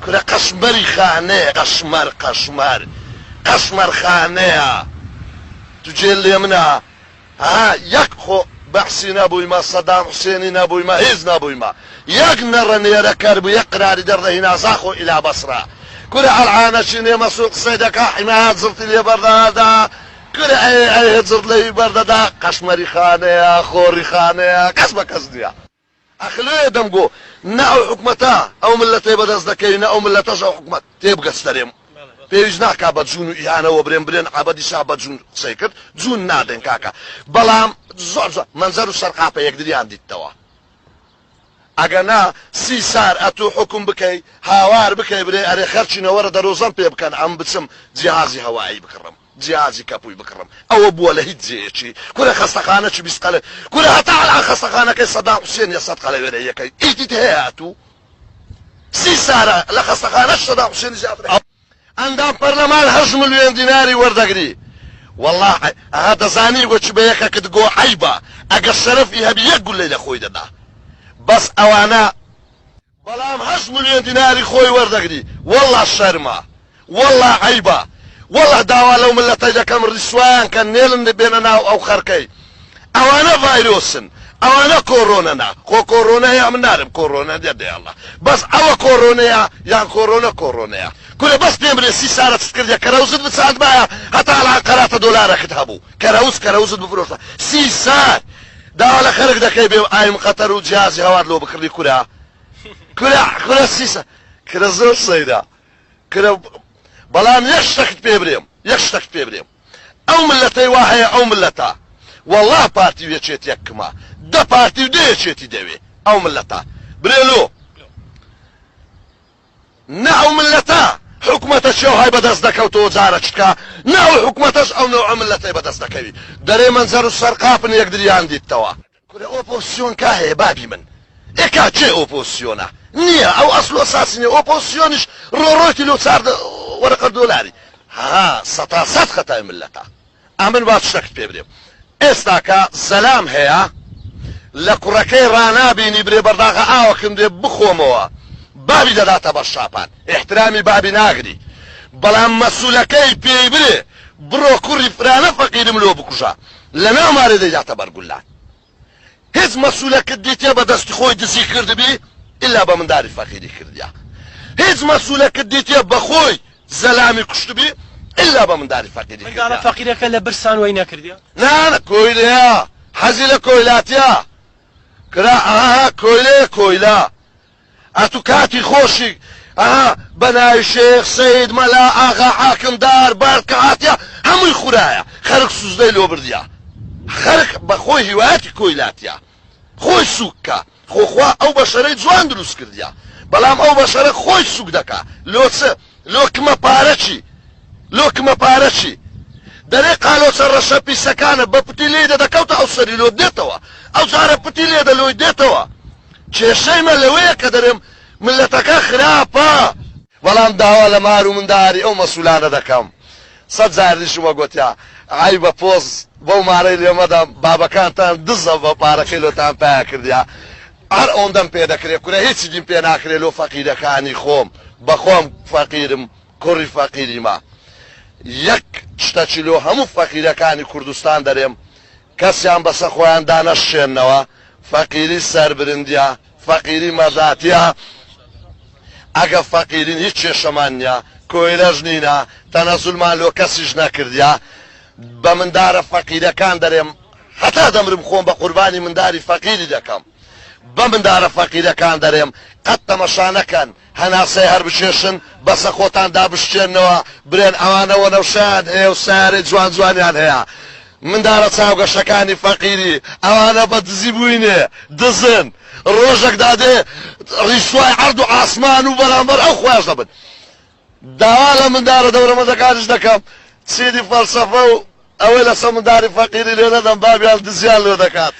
کورە قەشمەری خانەیە قەشمەر خانەیە توجێ لێ منە یەک خۆ بەحسی نەبوویمە سەدام حوسێنی نەبوویمە هیچ نەبوویمە یەک نەڕەنێرە کەر بوو یەک قراری دەردەهینا زاخۆ ئیلا بەسرا کورە ئەلعانەشی نێمە سوق قسەی دەکا حیمایەت زرتی لێ بەردەدا کورە ئەیە زرت لەوی بەردەدا قەشمەری خانەیە خۆری خانەیە کەس بە کەس نییە ئەخلێ دەمگۆ نە ئەو حکومەتە ئەو ملەتەی بەدەست دەکەی نە ئەو ملەتەش ئەو حکومەت تێبگەستەرێم پێویست ناکا بە جوون و ئیهانەوە برێن عەبەدیشا بە جوون قسەی کرد جوون نادێن کاکە بەڵام زۆر مەنزەر و سەرقاپە یەکدریان دیتەوە ئەگەنا 30 سار ئەتوو حکم بکەی هاوار بکەی برێ ئەرێ خەرچینەوەرە دەرۆزەم پێ بکەن ئەم بچم جیهازی هەوایی بکڕم جیهازی کەپووی بکڕم ئەوە بووە لە هیچ جێیەکی کورە خەستەخانە چ 20 قەلە کورە هەتا ئەلان خەستەخانەکەی سەدام حوسێن یە 100 قەلە وێرە یەکەی ئیتیت هەیە ئەتوو 30 سارە لە خەستەخانەش سەدام حوسێنی زیاتر ئەندام پەرلەمان 8 ملیۆن دیناری وەردەگری والله ئەها دەزانی وەچ بە یەکەکت گۆ عەیبە ئەگەر شەرەفی هەبی یەک گولەی لە خۆی دەدا بەس ئەوانە بەڵام 8 ملیۆن دیناری خۆی وەردەگری والله شەرمە والله عەیبە والله داوا لەو ملەتەی دەکەم ڕیسوایان کە نێڵن دەبێنە ناو ئەو خەرکەی ئەوانە ڤایرۆسن ئەوانە کۆڕۆنەنا خۆ کۆڕۆنەیە من نارم کۆڕۆنە دێدێ ئەڵڵا بەس ئەوە کۆڕۆنەیە یان کۆڕۆنە کورە بەس پێم برێ 30 سارە چت کردە کەرەوزت بچات باە هەتا ئەڵان قەراتە دۆلارەکت هەبوو کەرەوزت بفرۆشتە 30 سار داوا لە خەرک دەکەی بێ ئایم قەتەر و جیازی هەوار لۆ بکردی کورە 30 سار کرە زۆر سەیدا کرە بەڵام یەک شتێکت پێ برێم ئەو ملەتەی وا هەیە ئەو ملەتە والله پارتی وێچێت یەککما 10 پارتی و دەیەکێتی دەوێ ئەو ملەتە برێلۆ نە ئەو ملەتە حکومەتە چێوهای بەدەست دەکەوتەوە جارە چکە نە ئەو حکومەتەش ئەو نەوع ملەتەی بەدەست دەکەوی دەرێ مەنزەر و سەرقاپن یەکدریان دیتەوە کورە ئۆپۆزیسیۆن کا هەیە بابی من ئێکا چێ ئۆپۆزیسیۆنە نییە ئەو ئەسڵ و ئەساسی نییە ئۆپۆزیسیۆنیش ڕۆڕۆی کیلۆ 4 وەرەقە دۆلاری سەد خەتای ملەتە ئەمن با شتێکت پێ برێم ئێستاکە زەلام هەیە لە کوڕەکەی ڕانابینی برێ بەرداغە ئاوەکم دێ بخۆمەوە بابی دەداتە بە شاپان احترامی بابی ناگری بەڵام مەسوولەکەی پێی برێ بڕۆ کوڕی فرانە فەقیرم لۆ بکوژە لە ناومارێ دەیداتە بەرگولان هیچ مەسوولەکەت دیتێ بە دەستی خۆی دزی کردبی ئللا بە منداری فەقیری کردیا هیچ مەسوولەکەت دیتێ بە خۆی زەلامی کوشتبی ئللا بە منداری فەقیری کردیا فەقیرەکە لە برسان وەی نەکردیا نانە کۆیلەیە حەزی لە کۆیلاتیا کرا کۆیلا ئەتو کاتی خۆشی بەناوی شێخ سەید مەلا ئاغا حاکمدار بارکە هاتیا هەمووی خورایە خەرک سوزدەی لۆ بردیا خەرک بە خۆی هیوایەتی کۆیلاتیا خۆی سووککە خۆخوا ئەو بەشەرەی جوان دروست کردیا بەڵام ئەو بەشەرە خۆی سووک دەکا لۆکمە پارەچی دەرێ قالۆچە ڕەشە پیسەکانە بە پوتی لێ دەکەوتە ئەو سەری لۆ دێتەوە ئەو جارە پوتی لێ دەلۆی دێتەوە کێشەیمە لەوەیە کە دەرێم ملەتەکە خراپە بەڵام داوا لە مار و منداری ئەو مەسوولانە دەکەم 100 جاریشمە گوتیا ئای بە پۆز بەو مارەی لێمەدەم بابەکانتان دزە بە پارەکەی لۆتان پیا کردیا هەر ئەوەندەم پێ دەکرێت کورە هیچی دیم پێ ناکرێت لۆ فەقیرەکانی خۆم بەخۆم فەقیرم کوڕی فەقیریمە یەک شتەچی لۆ هەموو فەقیرەکانی کوردستان دەرێم کەسیان بەسە خۆیان دانەشێنەوە فەقیری سەربرندیە فەقیری مەزاتیە ئەگە فەقیرین هیچ کێشەمان نییە کۆیلەش نینە تەنەزولمان لۆ کەسیش نەکردیا بە مندارە فەقیرەکان دەرێم هەتا دەمرم خۆم بە قوربانی منداری فەقیری دەکەم بە مندارە فەقیرەکان دەرێم قەت تەمەشا نەکەن هەناسەی هەر بچێشن بەسە خۆتان دابشتێنەوە برێن ئەوانەوە نەوشان هەیە و سارێ جوان جوانیان هەیە مندارە چاوگەشەکانی فەقیری ئەوانە بە دزی بووینێ دزن ڕۆژێک دادێ ڕیسوای عەرد و ئاسمان و بەرامبەر ئەو خۆیاش دەبن داوا لە مندارە دەورەمەندەکانیش دەکەم چیدی فەلسەفە و ئەوەی لەسەر منداری فەقیری لێ نەدەم بابیان دزیان لێ دەکات